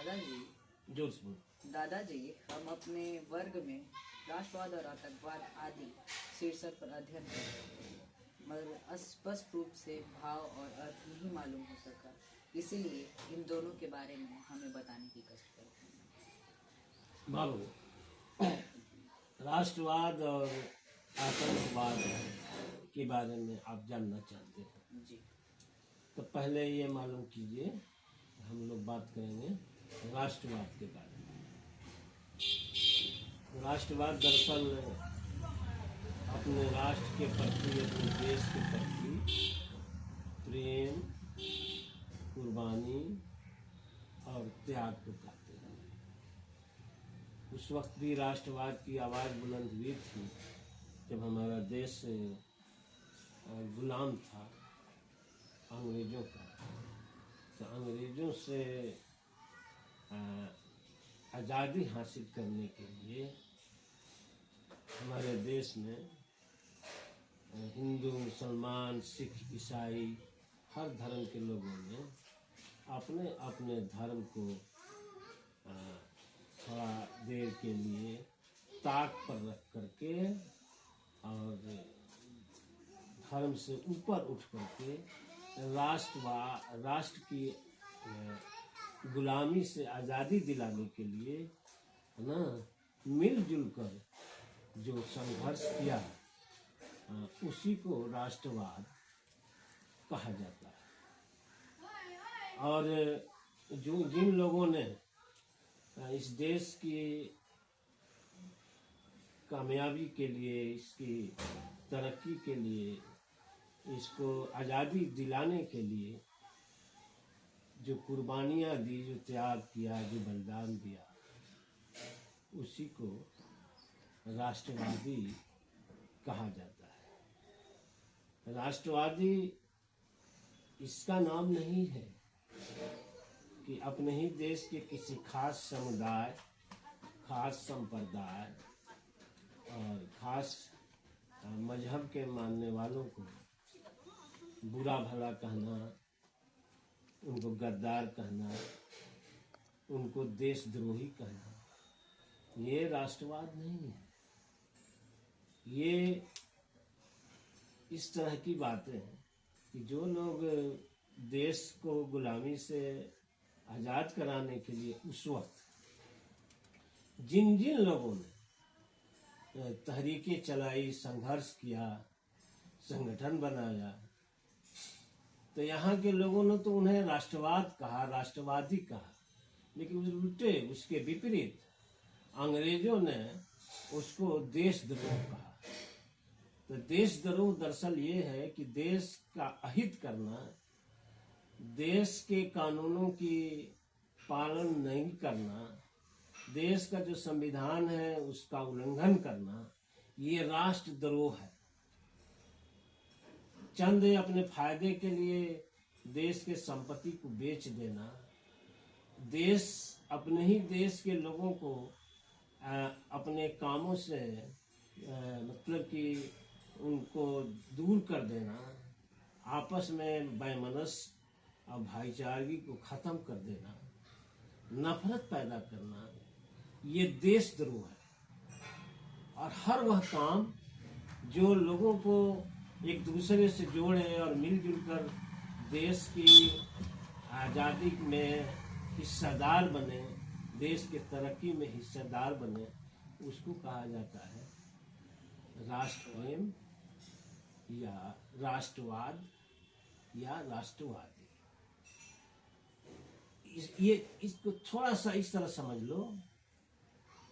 दादाजी जोर से बोलो। दादाजी, हम अपने वर्ग में राष्ट्रवाद और आतंकवाद आदि शीर्षक पर अध्ययन कर रहे थे, मगर स्पष्ट रूप से भाव और अर्थ नहीं मालूम हो सका, इसीलिए इन दोनों के बारे में हमें बताने की कष्ट करते हैं। बाबू, राष्ट्रवाद और आतंकवाद के बारे में आप जानना चाहते हैं जी। तो पहले ये मालूम कीजिए, हम लोग बात करेंगे राष्ट्रवाद के बारे में। राष्ट्रवाद दरअसल अपने राष्ट्र के प्रति, अपने देश के प्रति प्रेम, कुर्बानी और त्याग को कहते हैं। उस वक्त भी राष्ट्रवाद की आवाज़ बुलंद हुई थी जब हमारा देश गुलाम था अंग्रेज़ों का। तो अंग्रेज़ों से आज़ादी हासिल करने के लिए हमारे देश में हिंदू, मुसलमान, सिख, ईसाई हर धर्म के लोगों ने अपने अपने धर्म को थोड़ा देर के लिए ताक पर रख करके और धर्म से ऊपर उठ करके राष्ट्र की गुलामी से आज़ादी दिलाने के लिए ना मिलजुल कर जो संघर्ष किया उसी को राष्ट्रवाद कहा जाता है। और जो जिन लोगों ने इस देश की कामयाबी के लिए, इसकी तरक्की के लिए, इसको आज़ादी दिलाने के लिए जो कुर्बानियाँ दी, जो त्याग किया, जो बलिदान दिया, उसी को राष्ट्रवादी कहा जाता है। राष्ट्रवादी इसका नाम नहीं है कि अपने ही देश के किसी खास समुदाय, खास संप्रदाय और खास मजहब के मानने वालों को बुरा भला कहना, उनको गद्दार कहना, उनको देशद्रोही कहना, ये राष्ट्रवाद नहीं है। ये इस तरह की बातें हैं कि जो लोग देश को गुलामी से आज़ाद कराने के लिए उस वक्त जिन जिन लोगों ने तहरीकें चलाई, संघर्ष किया, संगठन बनाया, तो यहाँ के लोगों ने तो उन्हें राष्ट्रवाद कहा, राष्ट्रवादी कहा, लेकिन उल्टे उसके विपरीत अंग्रेजों ने उसको देशद्रोह कहा। तो देशद्रोह दरअसल ये है कि देश का अहित करना, देश के कानूनों की पालन नहीं करना, देश का जो संविधान है उसका उल्लंघन करना, ये राष्ट्रद्रोह है। चंद अपने फायदे के लिए देश के संपत्ति को बेच देना, अपने ही देश के लोगों को अपने कामों से मतलब कि उनको दूर कर देना, आपस में वैमनस्य और भाईचारगी को ख़त्म कर देना, नफरत पैदा करना, ये देशद्रोह है। और हर वह काम जो लोगों को एक दूसरे से जोड़े और मिलजुल कर देश की आज़ादी में हिस्सेदार बने, देश के तरक्की में हिस्सेदार बने, उसको कहा जाता है राष्ट्र प्रेम या राष्ट्रवाद या राष्ट्रवादी। इसको थोड़ा सा इस तरह समझ लो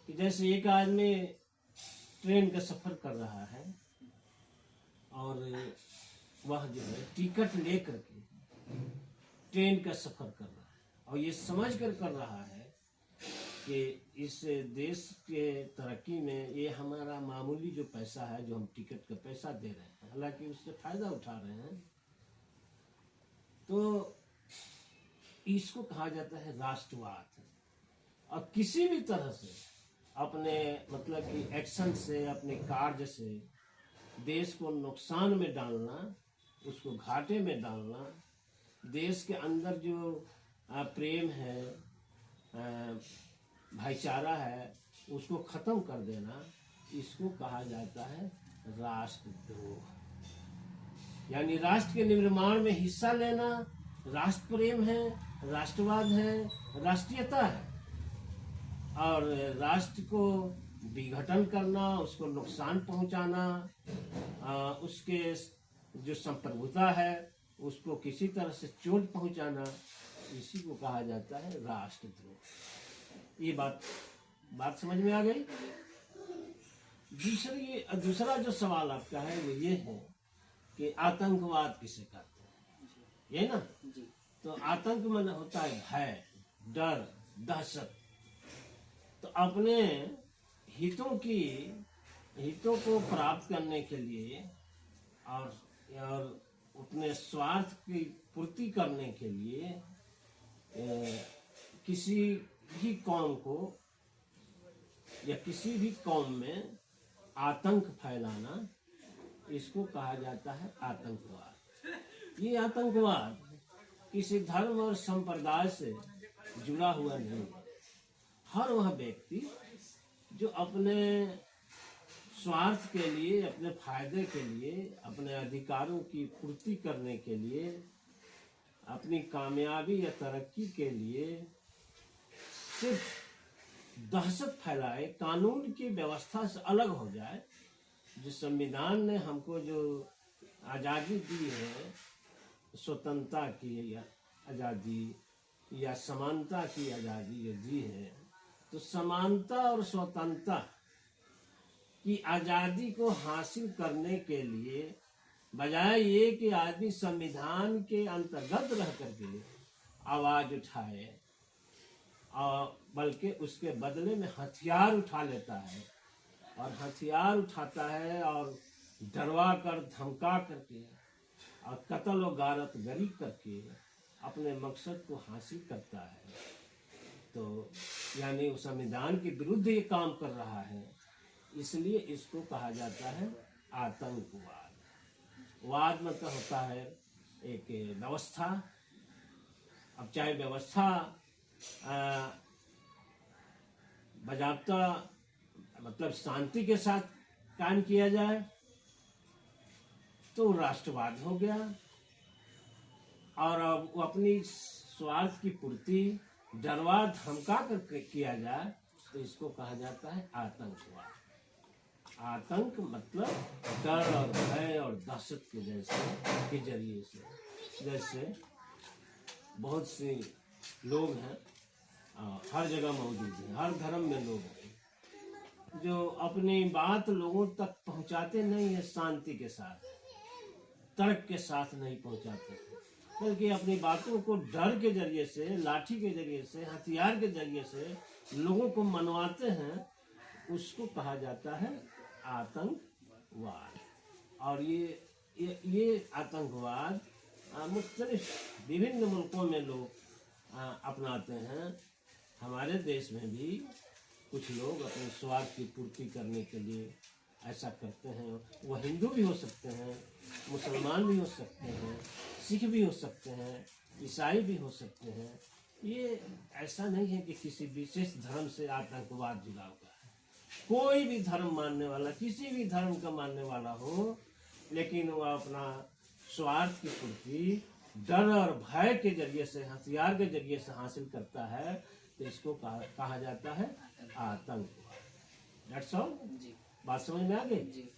कि जैसे एक आदमी ट्रेन का सफ़र कर रहा है और वह जो है टिकट लेकर के ट्रेन का सफ़र कर रहा है और ये समझ कर रहा है कि इस देश के तरक्की में ये हमारा मामूली जो पैसा है, जो हम टिकट का पैसा दे रहे हैं, हालांकि उससे फ़ायदा उठा रहे हैं, तो इसको कहा जाता है राष्ट्रवाद। और किसी भी तरह से अपने मतलब कि एक्शन से, अपने कार्य से देश को नुकसान में डालना, उसको घाटे में डालना, देश के अंदर जो प्रेम है, भाईचारा है उसको खत्म कर देना, इसको कहा जाता है राष्ट्रद्रोह। यानी राष्ट्र के निर्माण में हिस्सा लेना राष्ट्र प्रेम है, राष्ट्रवाद है, राष्ट्रीयता है। और राष्ट्र को विघटन करना, उसको नुकसान पहुंचाना, उसके जो संप्रभुता है उसको किसी तरह से चोट पहुंचाना, इसी को कहा जाता है राष्ट्रद्रोह। ये बात समझ में आ गई। दूसरा जो सवाल आपका है वो ये है कि आतंकवाद किसे कहते हैं, ये ना। तो आतंक मन होता है भय, डर, दहशत। तो अपने हितों को प्राप्त करने के लिए और अपने स्वार्थ की पूर्ति करने के लिए किसी भी कौम को या किसी भी कौम में आतंक फैलाना, इसको कहा जाता है आतंकवाद। ये आतंकवाद किसी धर्म और संप्रदाय से जुड़ा हुआ नहीं है। हर वह व्यक्ति जो अपने स्वार्थ के लिए, अपने फायदे के लिए, अपने अधिकारों की पूर्ति करने के लिए, अपनी कामयाबी या तरक्की के लिए सिर्फ दहशत फैलाए, कानून की व्यवस्था से अलग हो जाए। जो संविधान ने हमको जो आज़ादी दी है, स्वतंत्रता की आज़ादी या समानता की आज़ादी जो दी है, तो समानता और स्वतंत्रता की आज़ादी को हासिल करने के लिए बजाय ये कि आदमी संविधान के अंतर्गत रह करके आवाज उठाए, और बल्कि उसके बदले में हथियार उठा लेता है, और हथियार उठाता है और डरवा कर, धमका करके और कत्ल और गारत गरी करके अपने मकसद को हासिल करता है। तो यानी उस संविधान के विरुद्ध ये काम कर रहा है, इसलिए इसको कहा जाता है आतंकवाद। वाद मतलब होता है एक व्यवस्था। अब चाहे व्यवस्था बजाबता मतलब शांति के साथ कायम किया जाए तो राष्ट्रवाद हो गया, और अब वो अपनी स्वार्थ की पूर्ति डरवा धमका कर किया जाए तो इसको कहा जाता है आतंकवाद। आतंक मतलब डर और भय और दहशत के जरिए से। जैसे बहुत से लोग हैं, हर जगह मौजूद हैं, हर धर्म में लोग हैं, जो अपनी बात लोगों तक पहुंचाते नहीं है शांति के साथ, तर्क के साथ नहीं पहुंचाते, बल्कि अपनी बातों को डर के जरिए से, लाठी के जरिए से, हथियार के जरिए से लोगों को मनवाते हैं। उसको कहा जाता है आतंकवाद। और ये आतंकवाद मुख्तलिफ विभिन्न मुल्कों में लोग अपनाते हैं। हमारे देश में भी कुछ लोग अपने स्वार्थ की पूर्ति करने के लिए ऐसा करते हैं। वो हिंदू भी हो सकते हैं, मुसलमान भी हो सकते हैं, सिख भी हो सकते हैं, ईसाई भी हो सकते हैं। ये ऐसा नहीं है कि किसी विशेष धर्म से आतंकवाद जुड़ा हुआ है। कोई भी धर्म मानने वाला, किसी भी धर्म का मानने वाला हो, लेकिन वह अपना स्वार्थ की पूर्ति डर और भय के जरिए से, हथियार के जरिए से हासिल करता है, तो इसको कहा जाता है आतंकवाद। That's all. बात समझ में आ गई?